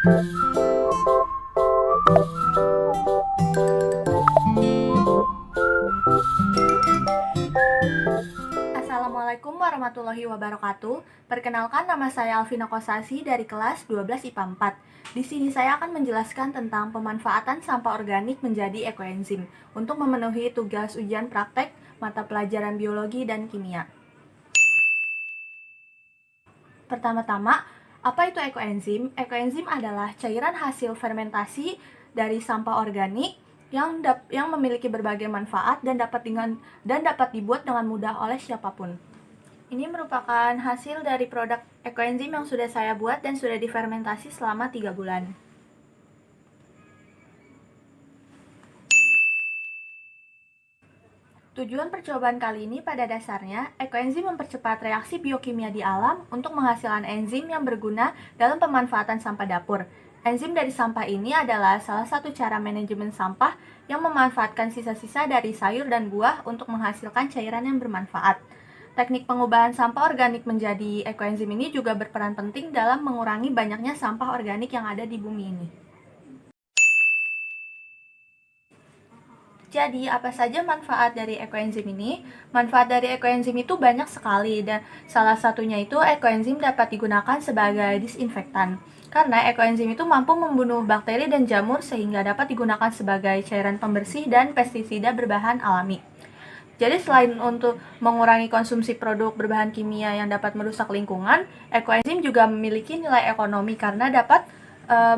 Assalamualaikum warahmatullahi wabarakatuh. Perkenalkan, nama saya Alvina Kosasi dari kelas 12 IPA 4. Di sini saya akan menjelaskan tentang pemanfaatan sampah organik menjadi ekoenzim untuk memenuhi tugas ujian praktek mata pelajaran biologi dan kimia. Pertama-tama, apa itu ekoenzim? Ekoenzim adalah cairan hasil fermentasi dari sampah organik yang memiliki berbagai manfaat dan dapat dibuat dengan mudah oleh siapapun. Ini merupakan hasil dari produk ekoenzim yang sudah saya buat dan sudah difermentasi selama 3 bulan. Tujuan percobaan kali ini pada dasarnya, ekoenzim mempercepat reaksi biokimia di alam untuk menghasilkan enzim yang berguna dalam pemanfaatan sampah dapur. Enzim dari sampah ini adalah salah satu cara manajemen sampah yang memanfaatkan sisa-sisa dari sayur dan buah untuk menghasilkan cairan yang bermanfaat. Teknik pengubahan sampah organik menjadi ekoenzim ini juga berperan penting dalam mengurangi banyaknya sampah organik yang ada di bumi ini. Jadi, apa saja manfaat dari ekoenzim ini? Manfaat dari ekoenzim itu banyak sekali, dan salah satunya itu ekoenzim dapat digunakan sebagai disinfektan. Karena ekoenzim itu mampu membunuh bakteri dan jamur sehingga dapat digunakan sebagai cairan pembersih dan pestisida berbahan alami. Jadi selain untuk mengurangi konsumsi produk berbahan kimia yang dapat merusak lingkungan, ekoenzim juga memiliki nilai ekonomi karena dapat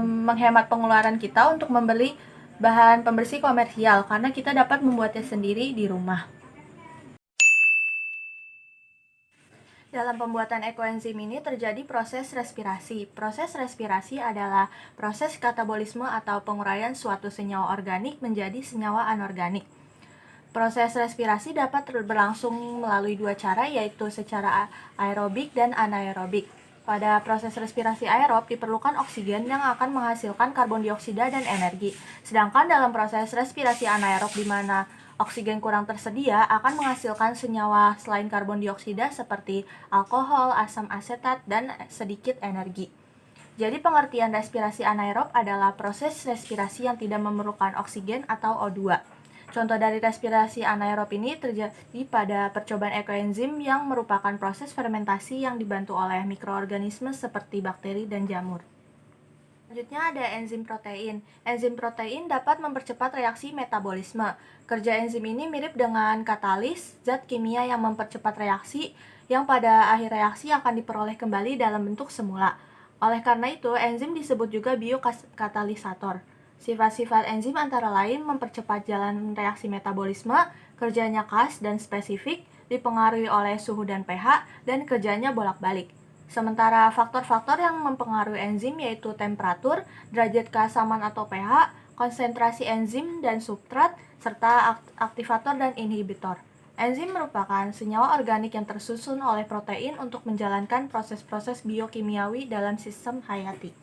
menghemat pengeluaran kita untuk membeli bahan pembersih komersial karena kita dapat membuatnya sendiri di rumah. Dalam pembuatan ekoenzim ini terjadi proses respirasi. Proses respirasi adalah proses katabolisme atau penguraian suatu senyawa organik menjadi senyawa anorganik. Proses respirasi dapat berlangsung melalui dua cara, yaitu secara aerobik dan anaerobik. Pada proses respirasi aerob diperlukan oksigen yang akan menghasilkan karbon dioksida dan energi. Sedangkan dalam proses respirasi anaerob di mana oksigen kurang tersedia akan menghasilkan senyawa selain karbon dioksida seperti alkohol, asam asetat, dan sedikit energi. Jadi pengertian respirasi anaerob adalah proses respirasi yang tidak memerlukan oksigen atau O2. Contoh dari respirasi anaerob ini terjadi pada percobaan ekoenzim yang merupakan proses fermentasi yang dibantu oleh mikroorganisme seperti bakteri dan jamur. Selanjutnya ada enzim protein. Enzim protein dapat mempercepat reaksi metabolisme. Kerja enzim ini mirip dengan katalis, zat kimia yang mempercepat reaksi yang pada akhir reaksi akan diperoleh kembali dalam bentuk semula. Oleh karena itu, enzim disebut juga biokatalisator. Sifat-sifat enzim antara lain mempercepat jalan reaksi metabolisme, kerjanya khas dan spesifik, dipengaruhi oleh suhu dan pH, dan kerjanya bolak-balik. Sementara faktor-faktor yang mempengaruhi enzim yaitu temperatur, derajat keasaman atau pH, konsentrasi enzim dan substrat, serta aktivator dan inhibitor. Enzim merupakan senyawa organik yang tersusun oleh protein untuk menjalankan proses-proses biokimiawi dalam sistem hayati.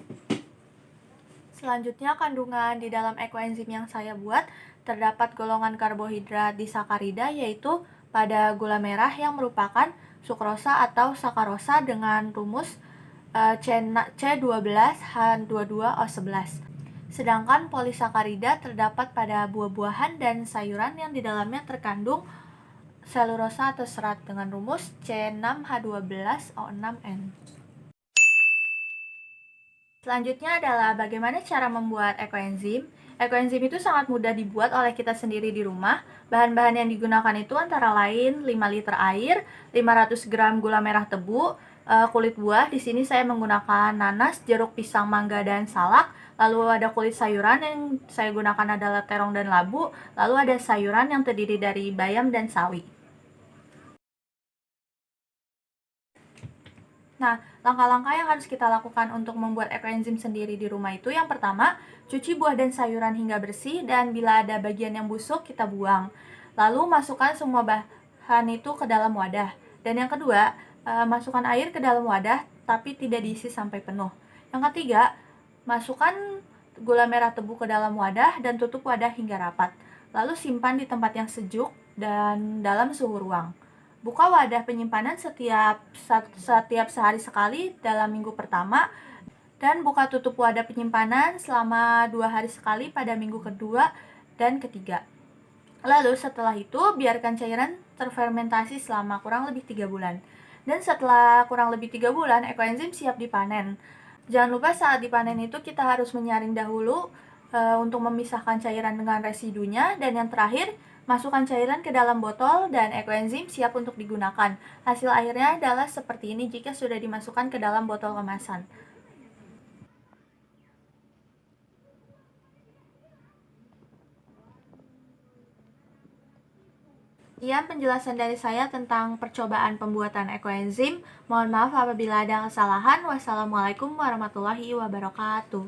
Selanjutnya, kandungan di dalam ekoenzim yang saya buat terdapat golongan karbohidrat disakarida, yaitu pada gula merah yang merupakan sukrosa atau sakarosa dengan rumus C12H22O11. Sedangkan polisakarida terdapat pada buah-buahan dan sayuran yang di dalamnya terkandung selulosa atau serat dengan rumus C6H12O6N. Selanjutnya adalah bagaimana cara membuat ekoenzim. Ekoenzim itu sangat mudah dibuat oleh kita sendiri di rumah. Bahan-bahan yang digunakan itu antara lain 5 liter air, 500 gram gula merah tebu, kulit buah. Di sini saya menggunakan nanas, jeruk, pisang, mangga, dan salak. Lalu ada kulit sayuran yang saya gunakan adalah terong dan labu. Lalu ada sayuran yang terdiri dari bayam dan sawi. Nah, langkah-langkah yang harus kita lakukan untuk membuat ekoenzim sendiri di rumah itu, yang pertama, cuci buah dan sayuran hingga bersih, dan bila ada bagian yang busuk, kita buang. Lalu, masukkan semua bahan itu ke dalam wadah. Dan yang kedua, masukkan air ke dalam wadah, tapi tidak diisi sampai penuh. Yang ketiga, masukkan gula merah tebu ke dalam wadah dan tutup wadah hingga rapat. Lalu simpan di tempat yang sejuk dan dalam suhu ruang. Buka wadah penyimpanan setiap sehari sekali dalam minggu pertama, Dan buka tutup wadah penyimpanan selama 2 hari sekali pada minggu kedua dan ketiga. Lalu setelah itu biarkan cairan terfermentasi selama kurang lebih 3 bulan. Dan setelah kurang lebih 3 bulan, ekoenzim siap dipanen. Jangan lupa saat dipanen itu kita harus menyaring dahulu untuk memisahkan cairan dengan residunya. Dan yang terakhir, masukkan cairan ke dalam botol dan ekoenzim siap untuk digunakan. Hasil akhirnya adalah seperti ini jika sudah dimasukkan ke dalam botol kemasan. Sekian penjelasan dari saya tentang percobaan pembuatan ekoenzim. Mohon maaf apabila ada kesalahan. Wassalamualaikum warahmatullahi wabarakatuh.